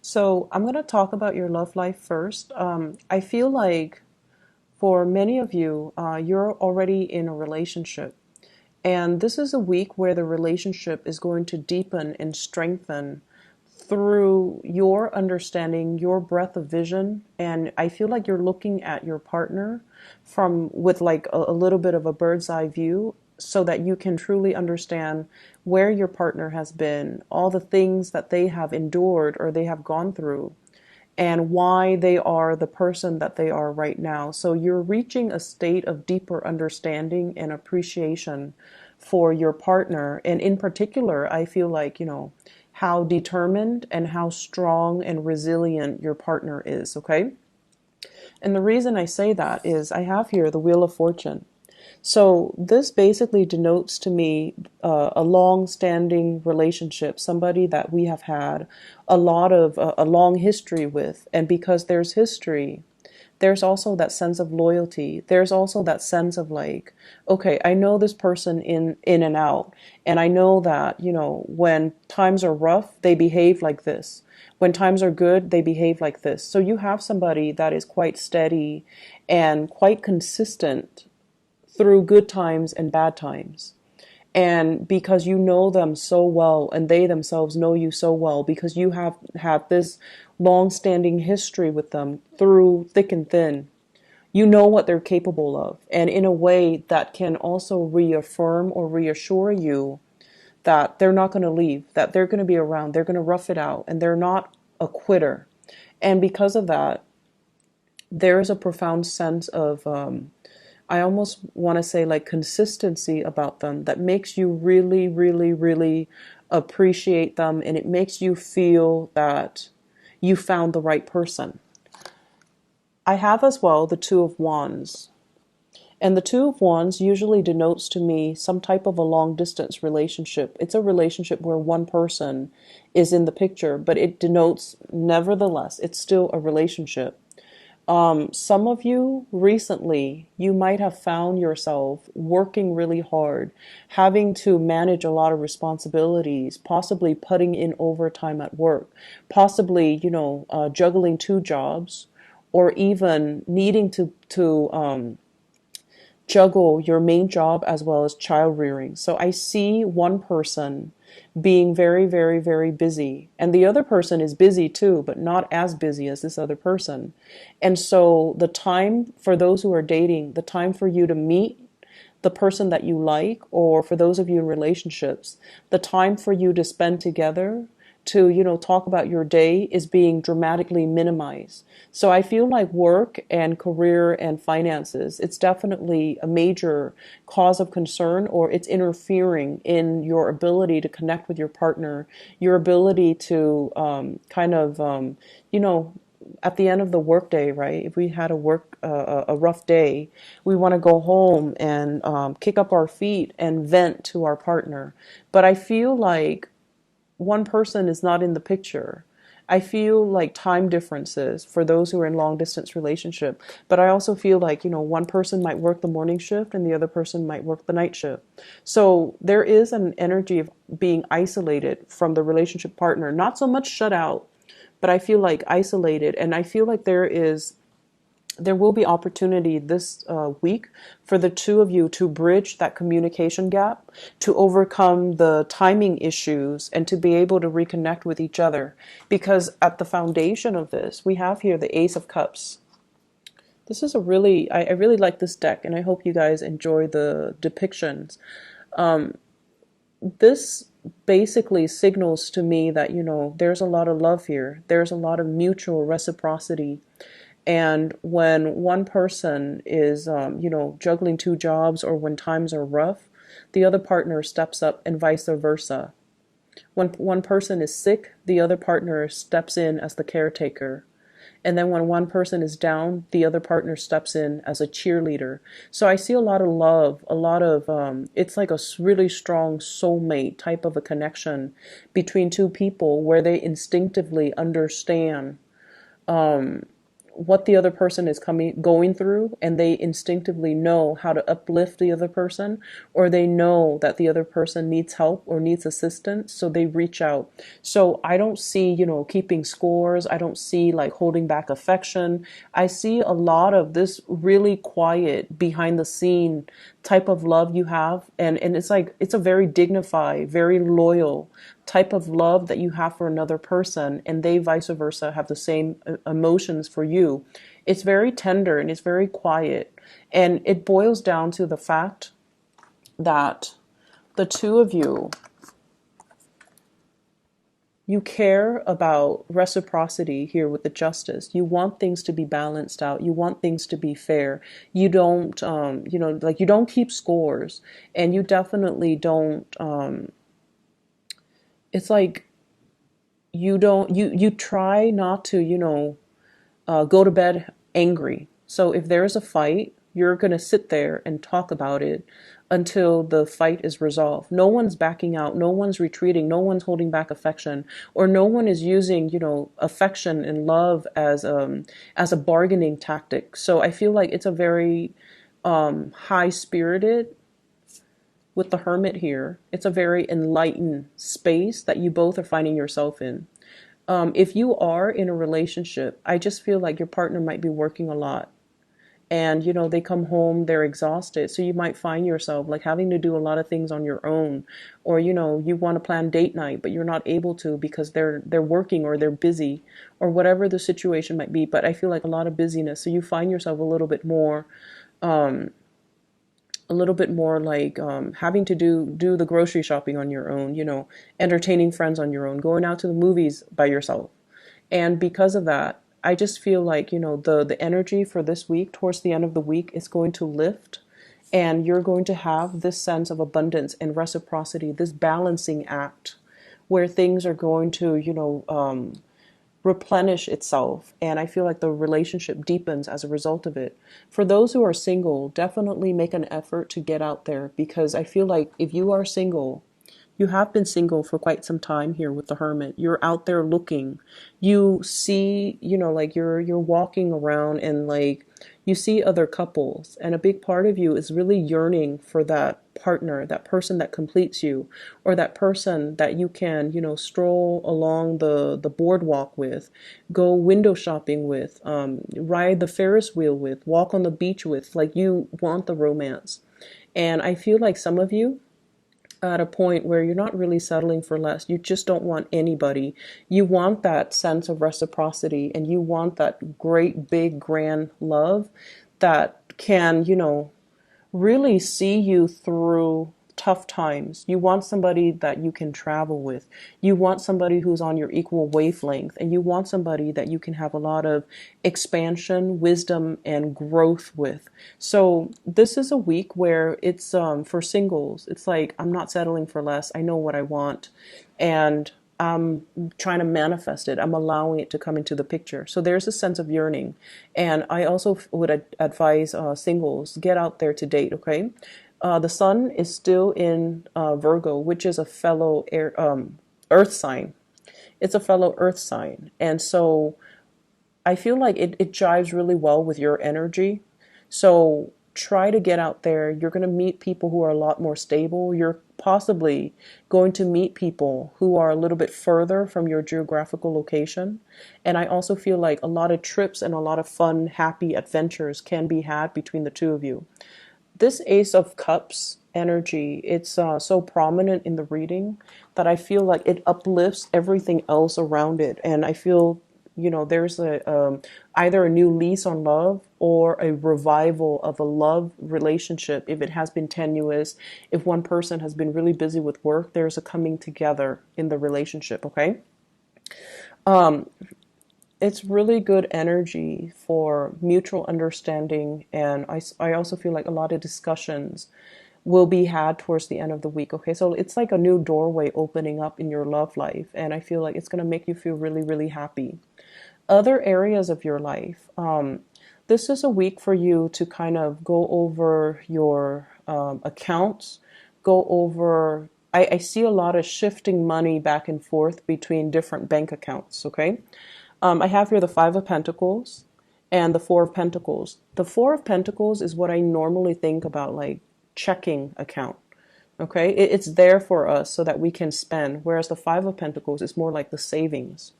So I'm going to talk about your love life first. I feel like for many of you, you're already in a relationship. And this is a week where the relationship is going to deepen and strengthen through your understanding, your breadth of vision. And I feel like you're looking at your partner from with like a little bit of a bird's eye view so that you can truly understand where your partner has been, all the things that they have endured or they have gone through, and why they are the person that they are right now. So you're reaching a state of deeper understanding and appreciation for your partner. And in particular, I feel like, how determined and how strong and resilient your partner is, okay? And the reason I say that is I have here the Wheel of Fortune. So this basically denotes to me a long-standing relationship, somebody that we have had a long history with, and because there's history, there's also that sense of loyalty. There's also that sense of like, okay, I know this person in and out, and I know that when times are rough, they behave like this. When times are good, they behave like this. So you have somebody that is quite steady and quite consistent through good times and bad times. And because you know them so well and they themselves know you so well, because you have had this long-standing history with them through thick and thin, you know what they're capable of. And in a way that can also reaffirm or reassure you that they're not going to leave, that they're going to be around, they're going to rough it out, and they're not a quitter. And because of that, there is a profound sense of I almost want to say like consistency about them that makes you really, really, really appreciate them, and it makes you feel that you found the right person. I have as well the Two of Wands. And the Two of Wands usually denotes to me some type of a long distance relationship. It's a relationship where one person is in the picture, but it denotes, nevertheless, it's still a relationship. Some of you recently, you might have found yourself working really hard, having to manage a lot of responsibilities, possibly putting in overtime at work, possibly, juggling two jobs, or even needing to juggle your main job as well as child rearing. So I see one person being very, very, very busy, and the other person is busy too, but not as busy as this other person. And so the time for those who are dating, the time for you to meet the person that you like, or for those of you in relationships, the time for you to spend together to talk about your day is being dramatically minimized. So I feel like work and career and finances, it's definitely a major cause of concern, or it's interfering in your ability to connect with your partner, your ability to you know at the end of the workday, right? If we had a rough day, we want to go home and kick up our feet and vent to our partner. But I feel like one person is not in the picture. I feel like time differences for those who are in long distance relationship, but I also feel like, one person might work the morning shift and the other person might work the night shift. So there is an energy of being isolated from the relationship partner, not so much shut out, but I feel like isolated. And I feel like there will be opportunity this week for the two of you to bridge that communication gap, to overcome the timing issues, and to be able to reconnect with each other. Because at the foundation of this, we have here the Ace of Cups. This is I really like this deck, and I hope you guys enjoy the depictions. This basically signals to me that, there's a lot of love here. There's a lot of mutual reciprocity. And when one person is, juggling two jobs, or when times are rough, the other partner steps up, and vice versa. When one person is sick, the other partner steps in as the caretaker. And then when one person is down, the other partner steps in as a cheerleader. So I see a lot of love, a lot of, it's like a really strong soulmate type of a connection between two people where they instinctively understand what the other person is going through, and they instinctively know how to uplift the other person, or they know that the other person needs help or needs assistance, so they reach out. So I don't see, keeping scores. I don't see like holding back affection. I see a lot of this really quiet behind the scene type of love you have, and it's like it's a very dignified, very loyal type of love that you have for another person, and they vice versa have the same emotions for you. It's very tender and it's very quiet, and it boils down to the fact that the two of you care about reciprocity here with the justice. You want things to be balanced out. You want things to be fair. You don't, like you don't keep scores, and you definitely don't. It's like you don't. You try not to, go to bed angry. So if there is a fight, you're going to sit there and talk about it until the fight is resolved. No one's backing out. No one's retreating. No one's holding back affection, or no one is using, affection and love as a bargaining tactic. So I feel like it's a very high spirited with the Hermit here. It's a very enlightened space that you both are finding yourself in. If you are in a relationship, I just feel like your partner might be working a lot, and they come home, they're exhausted, so you might find yourself like having to do a lot of things on your own, or you want to plan date night but you're not able to because they're working or they're busy, or whatever the situation might be. But I feel like a lot of busyness, so you find yourself a little bit more like having to do the grocery shopping on your own, entertaining friends on your own, going out to the movies by yourself. And because of that, I just feel like, the energy for this week, towards the end of the week, is going to lift, and you're going to have this sense of abundance and reciprocity, this balancing act where things are going to, replenish itself. And I feel like the relationship deepens as a result of it. For those who are single, definitely make an effort to get out there, because I feel like if you are single, you have been single for quite some time here with the Hermit. You're out there looking. You see, like you're walking around, and like you see other couples, and a big part of you is really yearning for that partner, that person that completes you, or that person that you can, stroll along the boardwalk with, go window shopping with, ride the Ferris wheel with, walk on the beach with. Like, you want the romance. And I feel like some of you at a point where you're not really settling for less. You just don't want anybody. You want that sense of reciprocity, and you want that great, big, grand love that can, really see you through tough times. You want somebody that you can travel with. You want somebody who's on your equal wavelength, and you want somebody that you can have a lot of expansion, wisdom, and growth with. So this is a week where it's for singles. It's like, I'm not settling for less. I know what I want, and I'm trying to manifest it. I'm allowing it to come into the picture. So there's a sense of yearning. And I also would advise singles, get out there to date, okay? The sun is still in Virgo, which is a fellow earth sign. It's a fellow earth sign. And so I feel like it jives really well with your energy. So try to get out there. You're going to meet people who are a lot more stable. You're possibly going to meet people who are a little bit further from your geographical location. And I also feel like a lot of trips and a lot of fun, happy adventures can be had between the two of you. This Ace of Cups energy, it's so prominent in the reading that I feel like it uplifts everything else around it. And I feel, there's either a new lease on love, or a revival of a love relationship. If it has been tenuous, if one person has been really busy with work, there's a coming together in the relationship, okay? It's really good energy for mutual understanding, and I also feel like a lot of discussions will be had towards the end of the week, okay? So it's like a new doorway opening up in your love life, and I feel like it's going to make you feel really, really happy. Other areas of your life, this is a week for you to kind of go over your accounts, go over, I see a lot of shifting money back and forth between different bank accounts, okay? I have here the Five of Pentacles, and the Four of Pentacles. The Four of Pentacles is what I normally think about, like checking account. Okay, it's there for us so that we can spend, whereas the Five of Pentacles is more like the savings.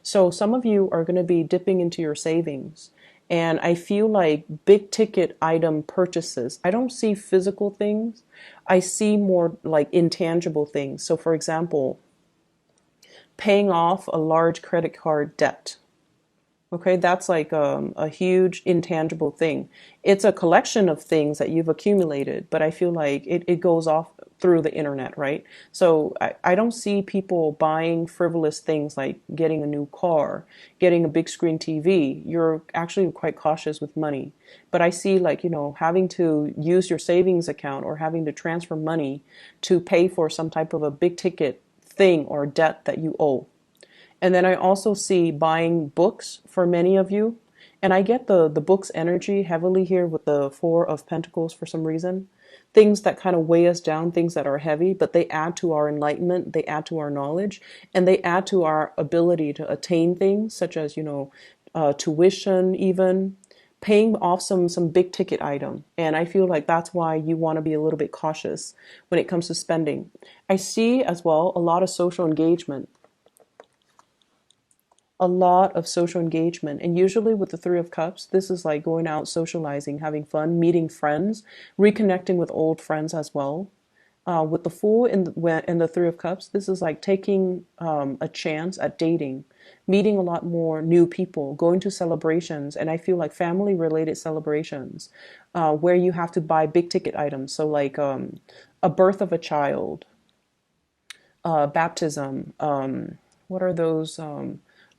So some of you are going to be dipping into your savings. And I feel like big ticket item purchases. I don't see physical things. I see more like intangible things. So for example, paying off a large credit card debt. Okay, that's like a huge intangible thing. It's a collection of things that you've accumulated, but I feel like it goes off through the internet, right? So I don't see people buying frivolous things like getting a new car, getting a big screen TV. You're actually quite cautious with money. But I see like, having to use your savings account or having to transfer money to pay for some type of a big ticket thing or debt that you owe. And then I also see buying books for many of you. And I get the books energy heavily here with the Four of Pentacles for some reason. Things that kind of weigh us down, things that are heavy, but they add to our enlightenment, they add to our knowledge, and they add to our ability to attain things such as, tuition, even paying off some big ticket item. And I feel like that's why you want to be a little bit cautious when it comes to spending. I see as well a lot of social engagement. A lot of social engagement. And usually with the Three of Cups, this is like going out, socializing, having fun, meeting friends, reconnecting with old friends as well. With the Fool and the Three of Cups, this is like taking a chance at dating, meeting a lot more new people, going to celebrations. And I feel like family related celebrations where you have to buy big ticket items. So like a birth of a child, baptism, what are those?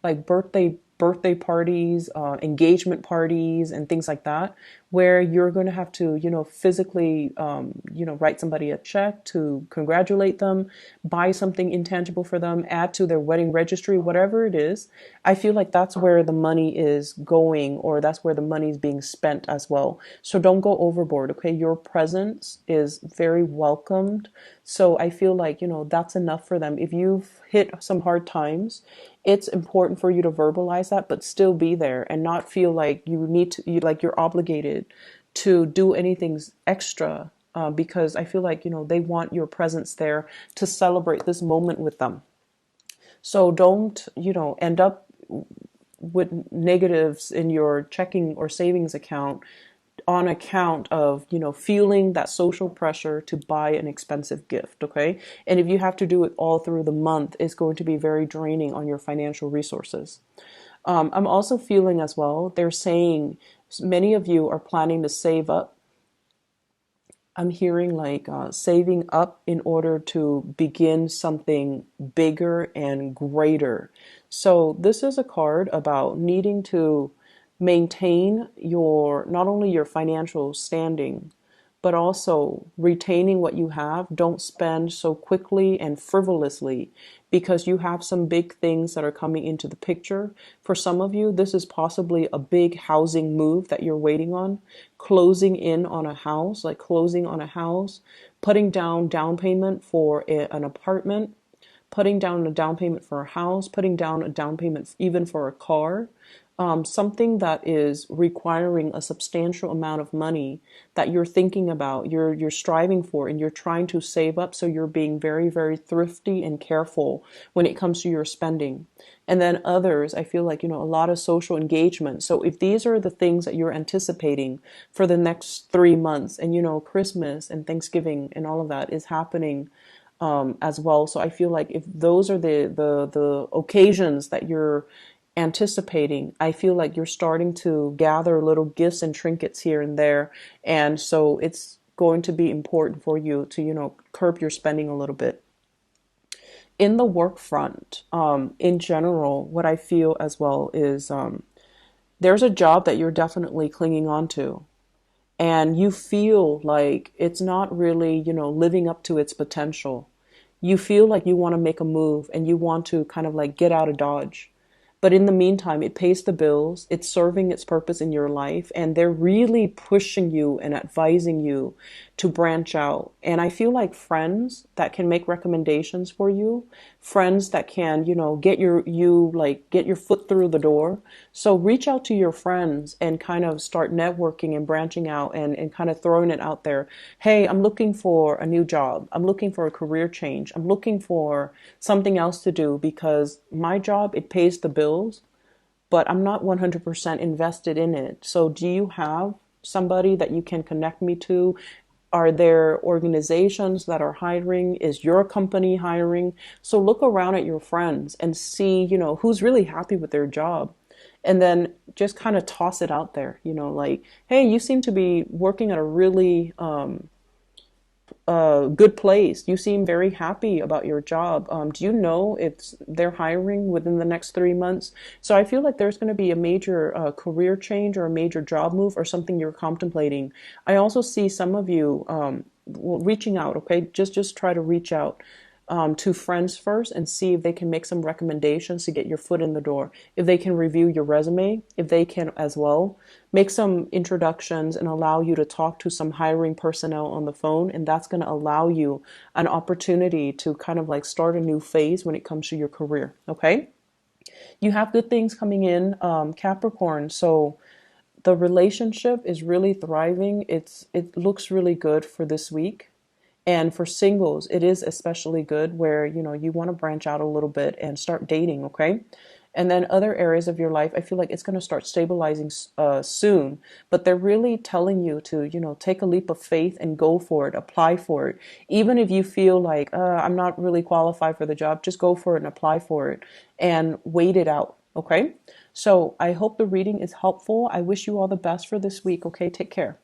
Like birthday parties, engagement parties, and things like that, where you're going to have to, physically, write somebody a check to congratulate them, buy something intangible for them, add to their wedding registry, whatever it is. I feel like that's where the money is going, or that's where the money is being spent as well. So don't go overboard, okay? Your presence is very welcomed. So I feel like, that's enough for them. If you've hit some hard times, it's important for you to verbalize that, but still be there and not feel like you're obligated to do anything extra, because I feel like, they want your presence there to celebrate this moment with them. So don't, end up with negatives in your checking or savings account on account of, feeling that social pressure to buy an expensive gift, okay? And if you have to do it all through the month, it's going to be very draining on your financial resources. I'm also feeling as well, they're saying many of you are planning to save up. I'm hearing like saving up in order to begin something bigger and greater. So this is a card about needing to maintain not only your financial standing, but also retaining what you have. Don't spend so quickly and frivolously because you have some big things that are coming into the picture. For some of you, this is possibly a big housing move that you're waiting on, closing on a house, putting down payment for an apartment, putting down a down payment for a house, putting down a down payment even for a car. Something that is requiring a substantial amount of money that you're thinking about, you're striving for, and you're trying to save up. So you're being very, very thrifty and careful when it comes to your spending. And then others, I feel like, a lot of social engagement. So if these are the things that you're anticipating for the next 3 months, and, Christmas and Thanksgiving and all of that is happening as well. So I feel like if those are the occasions that you're anticipating, I feel like you're starting to gather little gifts and trinkets here and there. And so it's going to be important for you to, curb your spending a little bit. In the work front, in general, what I feel as well is there's a job that you're definitely clinging on to. And you feel like it's not really, living up to its potential. You feel like you want to make a move and you want to kind of like get out of Dodge. But in the meantime, it pays the bills, it's serving its purpose in your life, and they're really pushing you and advising you to branch out. And I feel like friends that can make recommendations for you, friends that can, get your foot through the door. So reach out to your friends and kind of start networking and branching out and kind of throwing it out there. Hey, I'm looking for a new job. I'm looking for a career change. I'm looking for something else to do because my job, it pays the bills, but I'm not 100% invested in it. So do you have somebody that you can connect me to? Are there organizations that are hiring? Is your company hiring? So look around at your friends and see, who's really happy with their job. And then just kind of toss it out there, like, hey, you seem to be working at a really good place. You seem very happy about your job. Do you know if they're hiring within the next 3 months? So I feel like there's going to be a major career change or a major job move or something you're contemplating. I also see some of you reaching out. Okay, just try to reach out to friends first and see if they can make some recommendations to get your foot in the door. If they can review your resume, if they can as well make some introductions and allow you to talk to some hiring personnel on the phone. And that's going to allow you an opportunity to kind of like start a new phase when it comes to your career. Okay. You have good things coming in, Capricorn. So the relationship is really thriving. It looks really good for this week. And for singles, it is especially good where, you want to branch out a little bit and start dating, okay? And then other areas of your life, I feel like it's going to start stabilizing soon. But they're really telling you to, take a leap of faith and go for it, apply for it. Even if you feel like, I'm not really qualified for the job, just go for it and apply for it and wait it out, okay? So I hope the reading is helpful. I wish you all the best for this week, okay? Take care.